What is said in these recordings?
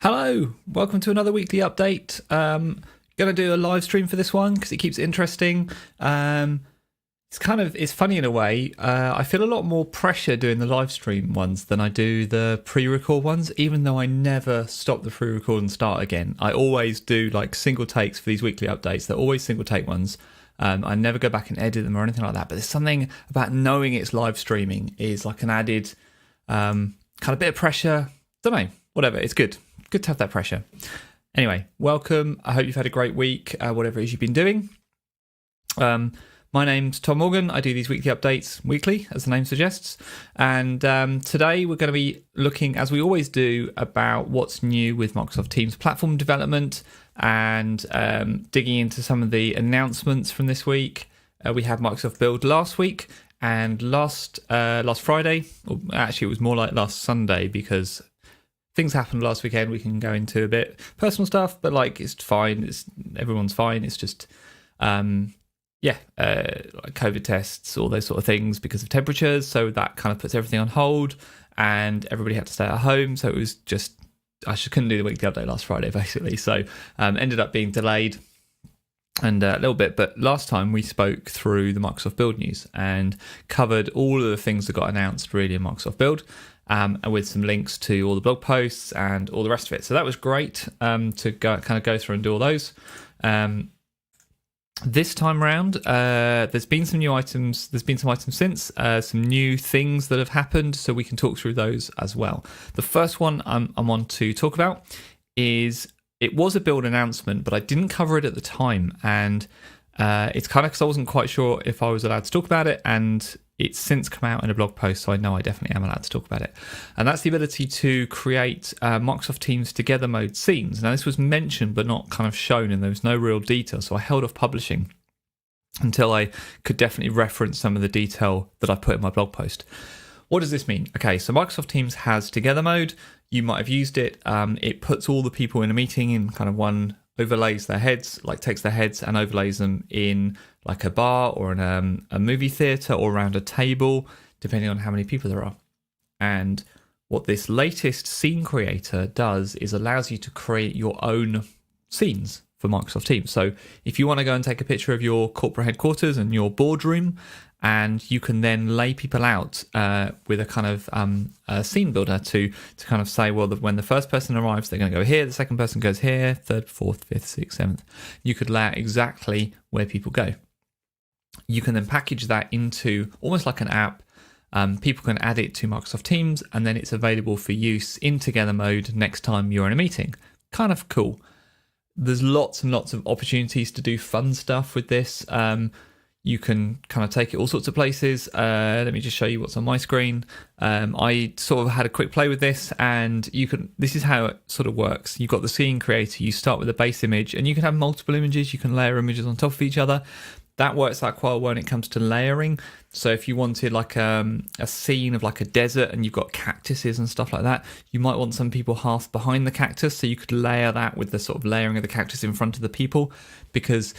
Hello, welcome to another weekly update. Going to do a live stream for this one because it keeps it interesting. It's funny in a way. I feel a lot more pressure doing the live stream ones than I do the pre-record ones, even though I never stop the pre-record and start again. I always do like single takes for these weekly updates. They're always single take ones. I never go back and edit them or anything like that. But there's something about knowing it's live streaming is like an added kind of bit of pressure. Don't know, whatever. It's good. Good to have that pressure. Anyway, welcome. I hope you've had a great week, whatever it is you've been doing. My name's Tom Morgan. I do these weekly updates weekly, as the name suggests. And today we're going to be looking, as we always do, about what's new with Microsoft Teams platform development and digging into some of the announcements from this week. We had Microsoft Build last week and last Friday. Or actually, it was more like last Sunday because things happened last weekend. We can go into a bit personal stuff, but like it's fine. Everyone's fine. It's just, like COVID tests, all those sort of things because of temperatures. So that kind of puts everything on hold, and everybody had to stay at home. So it was just, I just couldn't do the weekly update last Friday basically. So ended up being delayed and a little bit. But last time we spoke through the Microsoft Build news and covered all of the things that got announced really in Microsoft Build. And with some links to all the blog posts and all the rest of it. So that was great to go through and do all those. This time around, there's been some new items. There's been some items since, some new things that have happened. So we can talk through those as well. The first one I want to talk about is it was a build announcement, but I didn't cover it at the time. And it's kind of because I wasn't quite sure if I was allowed to talk about it. And it's since come out in a blog post, so I know I definitely am allowed to talk about it. And that's the ability to create Microsoft Teams Together Mode scenes. Now, this was mentioned but not kind of shown, and there was no real detail, so I held off publishing until I could definitely reference some of the detail that I put in my blog post. What does this mean? Okay, so Microsoft Teams has Together Mode. You might have used it. It puts all the people in a meeting in kind of one, overlays their heads, like takes their heads and overlays them in like a bar or in a movie theatre or around a table, depending on how many people there are. And what this latest scene creator does is allows you to create your own scenes for Microsoft Teams. So if you want to go and take a picture of your corporate headquarters and your boardroom, and you can then lay people out with a kind of a scene builder to kind of say, well, when the first person arrives, they're going to go here, the second person goes here, third, fourth, fifth, sixth, seventh. You could lay out exactly where people go. You can then package that into almost like an app. People can add it to Microsoft Teams, and then it's available for use in Together Mode next time you're in a meeting. Kind of cool. There's lots and lots of opportunities to do fun stuff with this. You can kind of take it all sorts of places. Let me just show you what's on my screen. I sort of had a quick play with this, and this is how it sort of works. You've got the scene creator. You start with a base image, and you can have multiple images. You can layer images on top of each other. That works out quite well when it comes to layering. So if you wanted like a scene of like a desert and you've got cactuses and stuff like that, you might want some people half behind the cactus. So you could layer that with the sort of layering of the cactus in front of the people, because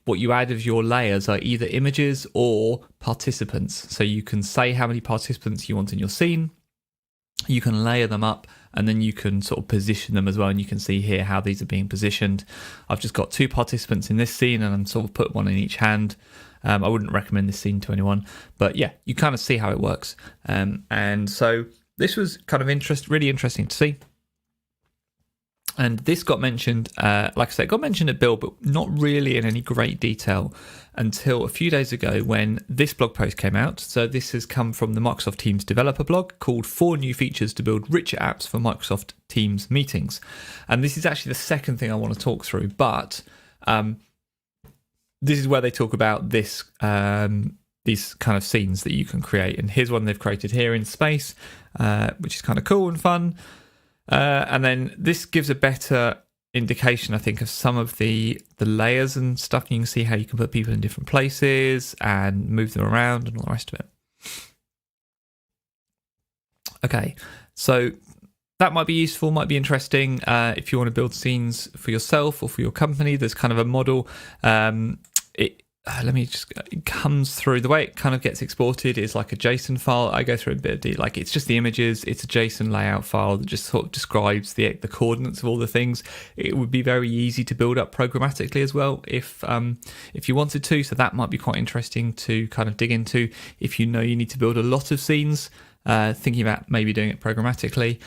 what you add of your layers are either images or participants. So you can say how many participants you want in your scene. You can layer them up, and then you can sort of position them as well. And you can see here how these are being positioned. I've just got 2 participants in this scene, and I'm sort of put one in each hand. I wouldn't recommend this scene to anyone, but yeah, you kind of see how it works. And so this was kind of really interesting to see. And this got mentioned, like I said, it got mentioned at Build, but not really in any great detail until a few days ago when this blog post came out. So this has come from the Microsoft Teams developer blog called 4 New Features to Build Richer Apps for Microsoft Teams Meetings. And this is actually the second thing I want to talk through, but this is where they talk about these kind of scenes that you can create. And here's one they've created here in space, which is kind of cool and fun. And then this gives a better indication, I think, of some of the layers and stuff. You can see how you can put people in different places and move them around and all the rest of it. Okay, so that might be useful, might be interesting if you want to build scenes for yourself or for your company. There's kind of a model. let me just, it comes through, the way it kind of gets exported is like a JSON file. I go through a bit of detail, like it's just the images, it's a JSON layout file that just sort of describes the coordinates of all the things. It would be very easy to build up programmatically as well if you wanted to, so that might be quite interesting to kind of dig into if you know you need to build a lot of scenes, thinking about maybe doing it programmatically.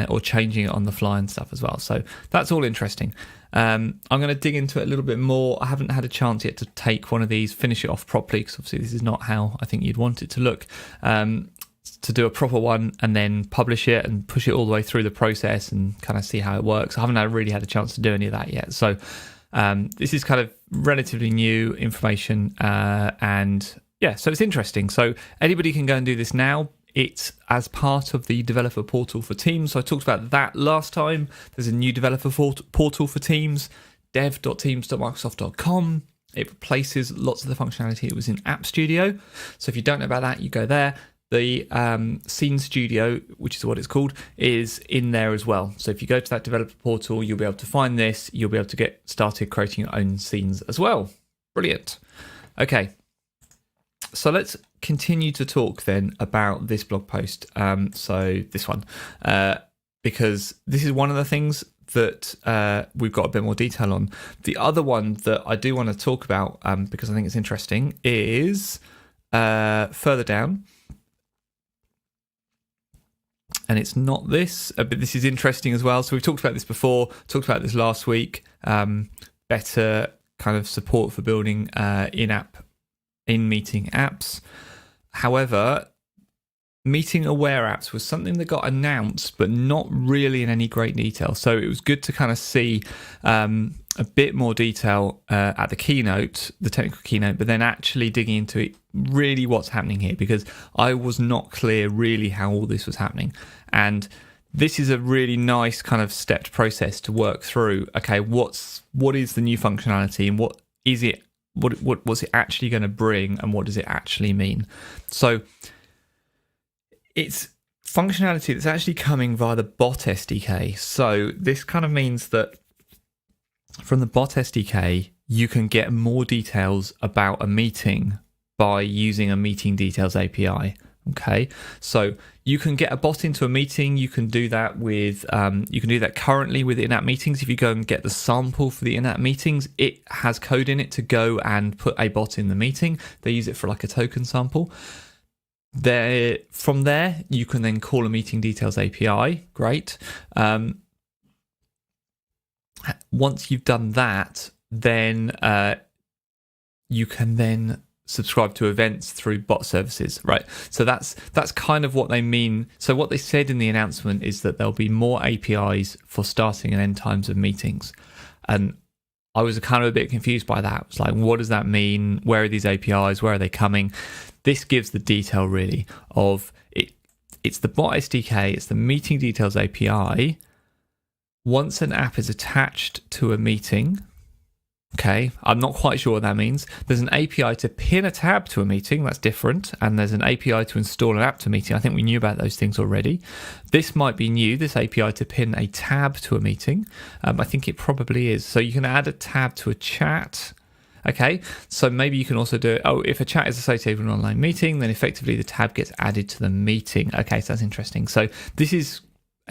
Or changing it on the fly and stuff as well. So that's all interesting. I'm going to dig into it a little bit more. I haven't had a chance yet to take one of these, finish it off properly, because obviously this is not how I think you'd want it to look. To do a proper one and then publish it and push it all the way through the process and kind of see how it works. I haven't really had a chance to do any of that yet. So this is kind of relatively new information. And yeah, so it's interesting. So anybody can go and do this now. It's as part of the developer portal for Teams. So I talked about that last time. There's a new developer portal for Teams, dev.teams.microsoft.com. It replaces lots of the functionality that was in App Studio. So if you don't know about that, you go there. The Scene Studio, which is what it's called, is in there as well. So if you go to that developer portal, you'll be able to find this. You'll be able to get started creating your own scenes as well. Brilliant. Okay. So let's continue to talk then about this blog post. So this one, because this is one of the things that we've got a bit more detail on. The other one that I do want to talk about, because I think it's interesting, is further down. And it's not this, but this is interesting as well. So we've talked about this before, talked about this last week. Better kind of support for building in-meeting apps. However, meeting aware apps was something that got announced, but not really in any great detail. So it was good to kind of see a bit more detail at the keynote, the technical keynote, but then actually digging into it, really what's happening here, because I was not clear really how all this was happening. And this is a really nice kind of stepped process to work through. Okay, what is the new functionality and what is it? What's it actually going to bring, and what does it actually mean? So it's functionality that's actually coming via the Bot SDK. So this kind of means that from the Bot SDK, you can get more details about a meeting by using a Meeting Details API. Okay, so you can get a bot into a meeting. You can do that with, you can do that currently with in-app meetings. If you go and get the sample for the in-app meetings, it has code in it to go and put a bot in the meeting. They use it for like a token sample. From there, you can then call a Meeting Details API. Great. Once you've done that, then you can then subscribe to events through bot services, right? So that's kind of what they mean. So what they said in the announcement is that there'll be more APIs for starting and end times of meetings. And I was kind of a bit confused by that. It's like, what does that mean? Where are these APIs? Where are they coming? This gives the detail really of it. It's the Bot SDK, it's the Meeting Details API. Once an app is attached to a meeting, okay, I'm not quite sure what that means. There's an API to pin a tab to a meeting, that's different. And there's an API to install an app to a meeting. I think we knew about those things already. This might be new, this API to pin a tab to a meeting. I think it probably is. So you can add a tab to a chat. Okay, so maybe you can also do, if a chat is associated with an online meeting, then effectively the tab gets added to the meeting. Okay, so that's interesting. So this is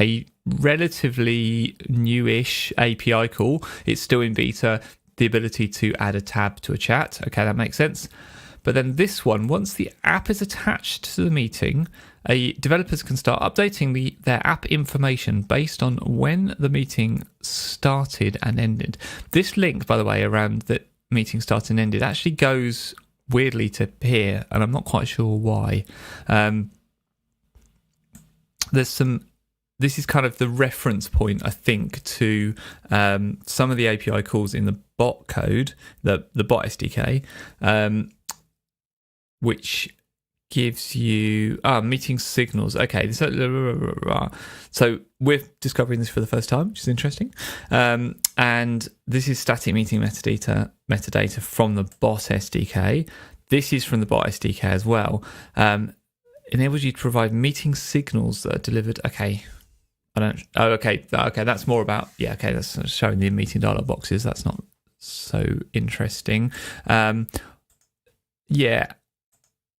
a relatively newish API call. It's still in beta. The ability to add a tab to a chat. Okay, that makes sense. But then this one, once the app is attached to the meeting, developers can start updating their app information based on when the meeting started and ended. This link, by the way, around the meeting started and ended actually goes weirdly to here, and I'm not quite sure why. This is kind of the reference point, I think, to some of the API calls in the bot code, the Bot SDK, which gives you meeting signals. Okay, so we're discovering this for the first time, which is interesting. And this is static meeting metadata from the Bot SDK. This is from the Bot SDK as well. Enables you to provide meeting signals that are delivered. Okay. Okay, that's more about, that's showing the meeting dialog boxes. That's not so interesting. Yeah,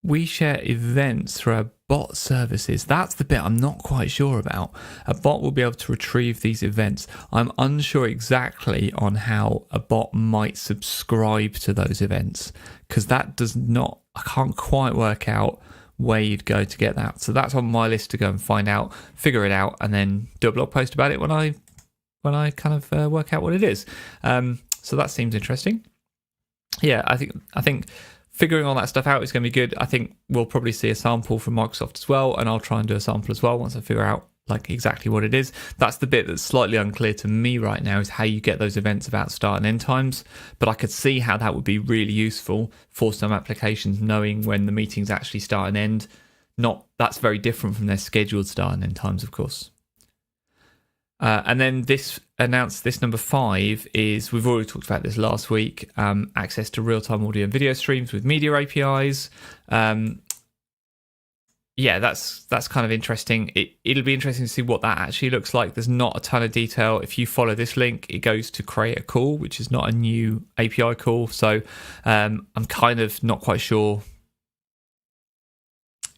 we share events through our bot services. That's the bit I'm not quite sure about. A bot will be able to retrieve these events. I'm unsure exactly on how a bot might subscribe to those events, because that does not, I can't quite work out where you'd go to get that. So that's on my list to go and find out, figure it out, and then do a blog post about it when I kind of work out what it is. So that seems interesting. Yeah, I think figuring all that stuff out is going to be good. I think we'll probably see a sample from Microsoft as well, and I'll try and do a sample as well once I figure out like exactly what it is. That's the bit that's slightly unclear to me right now, is how you get those events about start and end times. But I could see how that would be really useful for some applications, knowing when the meetings actually start and end. That's very different from their scheduled start and end times, of course. And then this number 5 is, we've already talked about this last week, access to real-time audio and video streams with media APIs. Yeah, that's kind of interesting. It'll be interesting to see what that actually looks like. There's not a ton of detail. If you follow this link, it goes to create a call, which is not a new API call. So I'm kind of not quite sure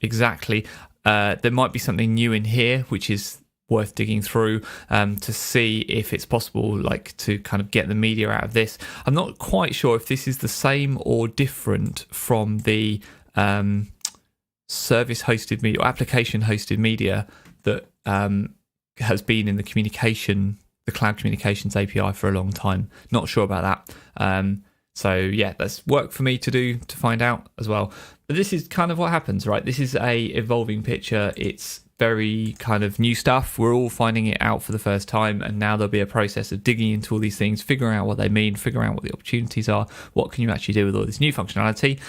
exactly. There might be something new in here, which is worth digging through to see if it's possible, like, to kind of get the media out of this. I'm not quite sure if this is the same or different from the service hosted media or application hosted media that has been in the cloud communications API for a long time. Not sure about that. So yeah, that's work for me to do to find out as well. But this is kind of what happens, right? This is a evolving picture. It's very kind of new stuff. We're all finding it out for the first time, and now there'll be a process of digging into all these things, figuring out what they mean, figuring out what the opportunities are, what can you actually do with all this new functionality.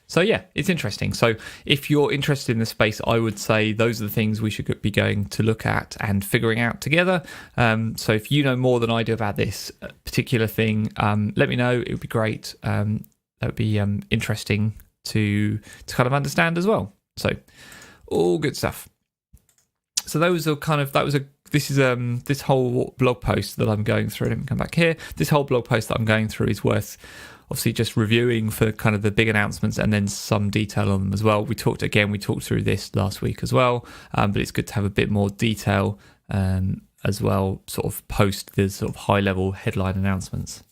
So yeah, it's interesting. So if you're interested in the space, I would say those are the things we should be going to look at and figuring out together. So if you know more than I do about this particular thing, let me know. It would be great. That would be interesting to kind of understand as well. So all good stuff. So this whole blog post that I'm going through. Let me come back here. This whole blog post that I'm going through is worth obviously just reviewing for kind of the big announcements and then some detail on them as well. We talked through this last week as well, but it's good to have a bit more detail as well, sort of post the sort of high level headline announcements.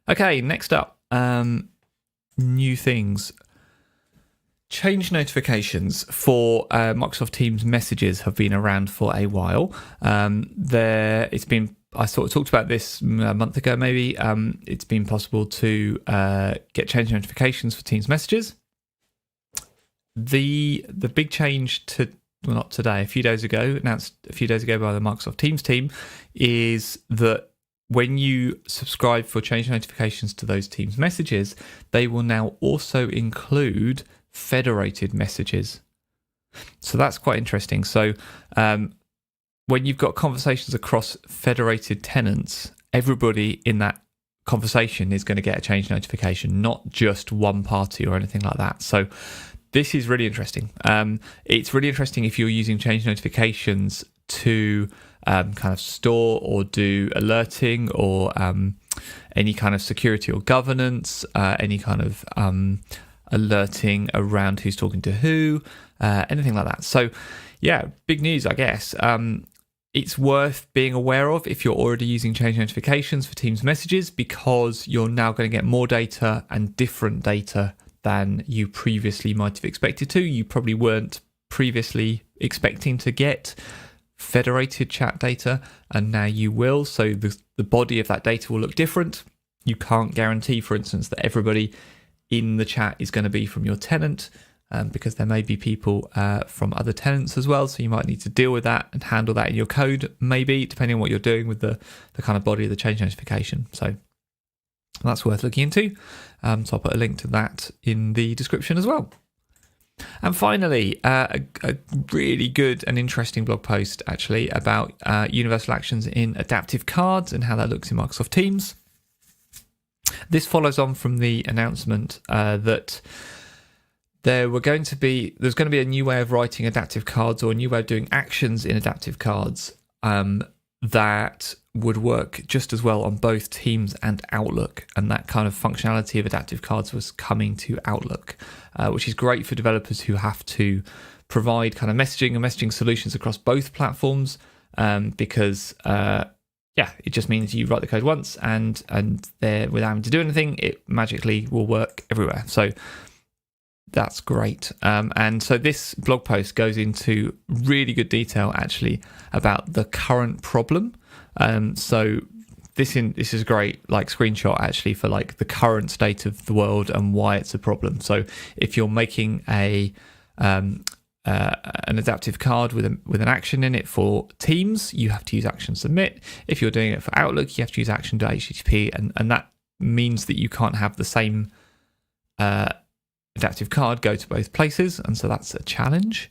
Okay, next up, new things. Change notifications for Microsoft Teams messages have been around for a while. I sort of talked about this a month ago, maybe. It's been possible to get change notifications for Teams messages. The big change not today, a few days ago, announced a few days ago by the Microsoft Teams team, is that when you subscribe for change notifications to those Teams messages, they will now also include federated messages. So that's quite interesting. So when you've got conversations across federated tenants, everybody in that conversation is going to get a change notification, not just one party or anything like that. So this is really interesting. It's really interesting if you're using change notifications to kind of store or do alerting or any kind of security or governance, any kind of alerting around who's talking to who, anything like that. So yeah, big news, I guess. It's worth being aware of if you're already using change notifications for Teams messages, because you're now going to get more data and different data than you previously might have expected to. You probably weren't previously expecting to get federated chat data, and now you will. So the body of that data will look different. You can't guarantee, for instance, that everybody in the chat is going to be from your tenant, because there may be people from other tenants as well. So you might need to deal with that and handle that in your code, maybe, depending on what you're doing with the kind of body of the change notification. So that's worth looking into. So I'll put a link to that in the description as well. And finally, a really good and interesting blog post actually about universal actions in adaptive cards and how that looks in Microsoft Teams. This follows on from the announcement that there's going to be a new way of writing adaptive cards, or a new way of doing actions in adaptive cards that would work just as well on both Teams and Outlook, and that kind of functionality of adaptive cards was coming to Outlook, which is great for developers who have to provide kind of messaging and messaging solutions across both platforms, because it just means you write the code once and there, without having to do anything, it magically will work everywhere. So that's great. And so this blog post goes into really good detail actually about the current problem. So this is a great like screenshot actually for like the current state of the world and why it's a problem. So if you're making an adaptive card with an action in it for Teams, you have to use action submit. If you're doing it for Outlook, you have to use action.http, and that means that you can't have the same adaptive card go to both places, and so that's a challenge.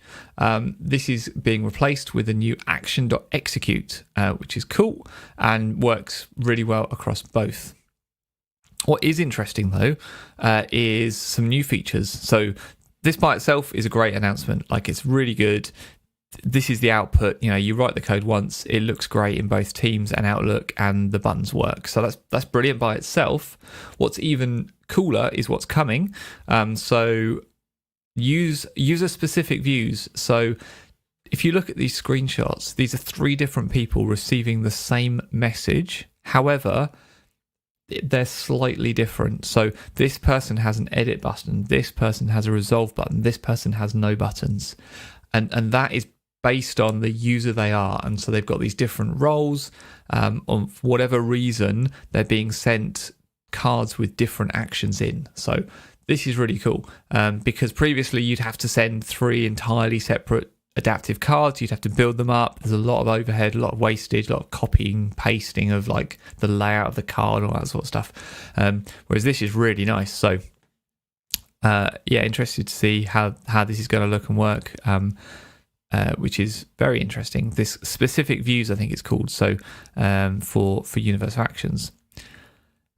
This is being replaced with a new action.execute, which is cool and works really well across both. What is interesting though is some new features. So this by itself is a great announcement. Like, it's really good. This is the output. You write the code once, it looks great in both Teams and Outlook, and the buttons work. So that's brilliant by itself. What's even cooler is what's coming. So use user-specific views. So if you look at these screenshots, these are 3 different people receiving the same message. However, they're slightly different. So this person has an edit button, this person has a resolve button, this person has no buttons, and that is based on the user they are. And so they've got these different roles. For whatever reason, they're being sent cards with different actions in. So this is really cool, because previously you'd have to send 3 entirely separate adaptive cards. You'd have to build them up. There's a lot of overhead, a lot of wastage, a lot of copying, pasting of like the layout of the card, all that sort of stuff. Whereas this is really nice. So interested to see how this is going to look and work, which is very interesting. This specific views, I think it's called, so for universal actions.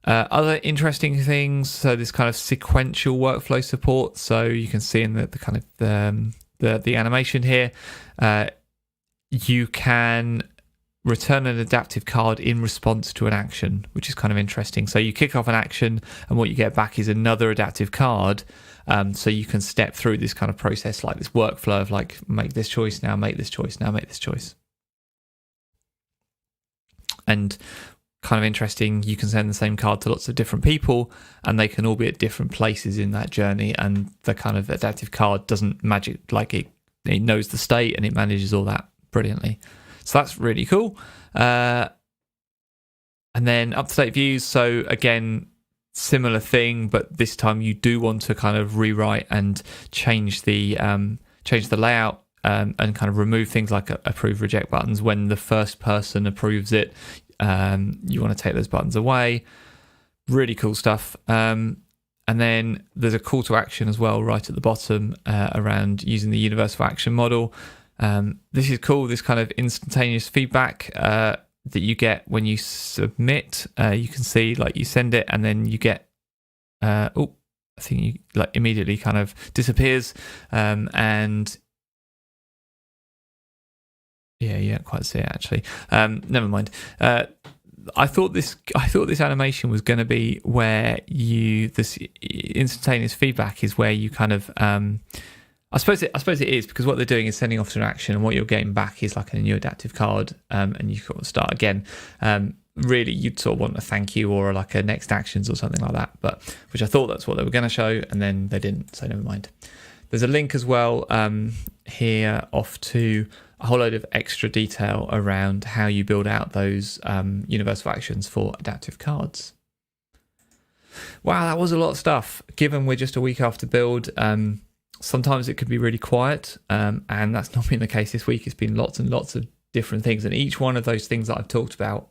Other interesting things, so this kind of sequential workflow support. So you can see in the kind of the animation here, you can return an adaptive card in response to an action, which is kind of interesting. So you kick off an action and what you get back is another adaptive card. So you can step through this kind of process, like this workflow of like, make this choice, now make this choice, now make this choice. And kind of interesting, you can send the same card to lots of different people and they can all be at different places in that journey, and the kind of adaptive card doesn't magic, like it knows the state and it manages all that brilliantly. So that's really cool. And then up-to-date views. So again, similar thing, but this time you do want to kind of rewrite and change the layout, and kind of remove things like approve, reject buttons. When the first person approves it, you want to take those buttons away. Really cool stuff. And then there's a call to action as well right at the bottom, around using the universal action model. This is cool, this kind of instantaneous feedback that you get when you submit. You can see like you send it and then you get I think you like immediately kind of disappears, and you don't quite see it actually. Never mind. I thought this animation was going to be where this instantaneous feedback is where you kind of I suppose it is, because what they're doing is sending off to an action, and what you're getting back is like a new adaptive card, and you can start again. Really, you'd sort of want a thank you or like a next actions or something like that, but which I thought that's what they were going to show, and then they didn't, so never mind. There's a link as well here off to a whole load of extra detail around how you build out those universal actions for adaptive cards. Wow, that was a lot of stuff. Given we're just a week after build, sometimes it could be really quiet, and that's not been the case this week. It's been lots and lots of different things, and each one of those things that I've talked about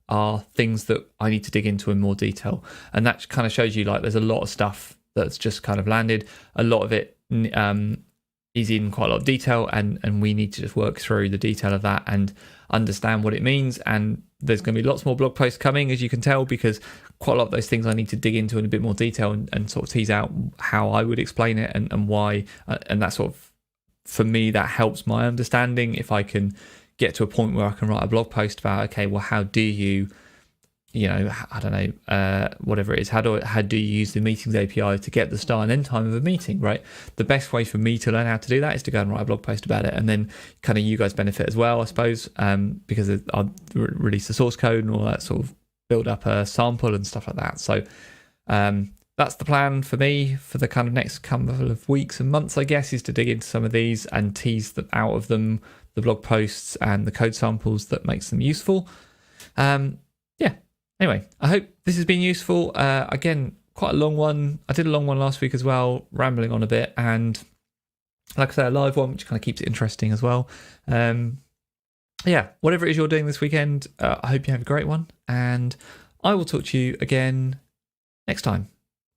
are things that I need to dig into in more detail, and that kind of shows you like there's a lot of stuff that's just kind of landed. A lot of it is in quite a lot of detail, and we need to just work through the detail of that and understand what it means. And there's going to be lots more blog posts coming, as you can tell, because quite a lot of those things I need to dig into in a bit more detail and sort of tease out how I would explain it and why, and that sort of, for me, that helps my understanding if I can get to a point where I can write a blog post about, okay, well, how do you, I don't know, whatever it is, how do you use the meetings API to get the start and end time of a meeting, right? The best way for me to learn how to do that is to go and write a blog post about it, and then kind of you guys benefit as well, I suppose, because I'll release the source code and all that, sort of build up a sample and stuff like that. So that's the plan for me for the kind of next couple of weeks and months, I guess, is to dig into some of these and tease out of them the blog posts and the code samples that makes them useful. Anyway, I hope this has been useful. Again, quite a long one. I did a long one last week as well, rambling on a bit, and like I say, a live one, which kind of keeps it interesting as well. Whatever it is you're doing this weekend, I hope you have a great one, and I will talk to you again next time.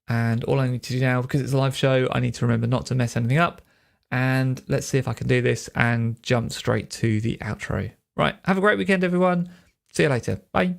And all I need to do now, because it's a live show, I need to remember not to mess anything up. And let's see if I can do this and jump straight to the outro. Right, have a great weekend, everyone. See you later. Bye.